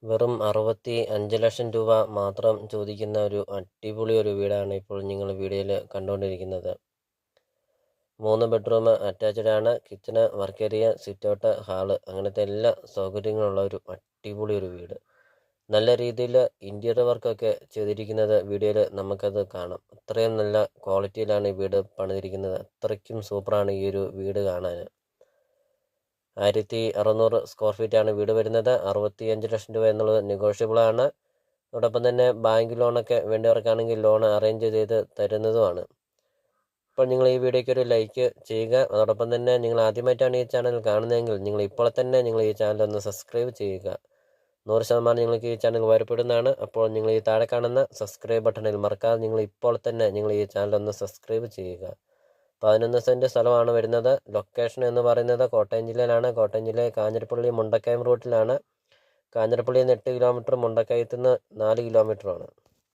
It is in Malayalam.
വെറും 65 ലക്ഷം രൂപ മാത്രം ചോദിക്കുന്ന ഒരു അടിപൊളി ഒരു വീടാണ് ഇപ്പോൾ നിങ്ങൾ വീഡിയോയിൽ കണ്ടുകൊണ്ടിരിക്കുന്നത്. 3 ബെഡ്റൂം അറ്റാച്ച്ഡ് ആണ്. Kitchen, work area, sit out, hall അങ്ങനത്തെ എല്ലാ സൗകര്യങ്ങളുള്ള ഒരു അടിപൊളി ഒരു വീട്. നല്ല രീതിയിൽ ഇൻറ്റീരിയർ വർക്കൊക്കെ ചെയ്തിരിക്കുന്നത് വീഡിയോയിൽ നമുക്കത് കാണാം. അത്രയും നല്ല ക്വാളിറ്റിയിലാണ് ഈ വീട് പണിതിരിക്കുന്നത്. അത്രയ്ക്കും സൂപ്പറാണ് ഈ ഒരു വീട് കാണാൻ. 1600 സ്ക്വയർ ഫീറ്റാണ് വീട് വരുന്നത്. 65 ലക്ഷം രൂപ എന്നുള്ളത് നെഗോഷ്യബിളാണ്. അതോടൊപ്പം തന്നെ ബാങ്ക് ലോണൊക്കെ വേണ്ടവർക്കാണെങ്കിൽ ലോൺ അറേഞ്ച് ചെയ്ത് തരുന്നതുമാണ്. അപ്പോൾ നിങ്ങൾ ഈ വീഡിയോയ്ക്ക് ഒരു ലൈക്ക് ചെയ്യുക. അതോടൊപ്പം തന്നെ നിങ്ങൾ ആദ്യമായിട്ടാണ് ഈ ചാനൽ കാണുന്നതെങ്കിൽ നിങ്ങൾ ഇപ്പോൾ തന്നെ നിങ്ങൾ ഈ ചാനൽ ഒന്ന് സബ്സ്ക്രൈബ് ചെയ്യുക. 100% നിങ്ങൾക്ക് ഈ ചാനൽ ഉപകാരപ്പെടുന്നതാണ്. അപ്പോൾ നിങ്ങൾ ഈ താഴെ കാണുന്ന സബ്സ്ക്രൈബ് ബട്ടണിൽ മറക്കാതെ നിങ്ങൾ ഇപ്പോൾ തന്നെ നിങ്ങൾ ഈ ചാനൽ ഒന്ന് സബ്സ്ക്രൈബ് ചെയ്യുക. 11 സെൻറ്റ് സ്ഥലമാണ് വരുന്നത്. ലൊക്കേഷൻ എന്ന് പറയുന്നത് കോട്ടയം ജില്ലയിലാണ്. കോട്ടയം ജില്ലയിൽ കാഞ്ഞിരപ്പള്ളി മുണ്ടക്കയം റൂട്ടിലാണ്. കാഞ്ഞിരപ്പള്ളിയിൽ നിന്ന് 8 കിലോമീറ്റർ, മുണ്ടക്കയത്ത് നിന്ന് 4 കിലോമീറ്ററാണ്.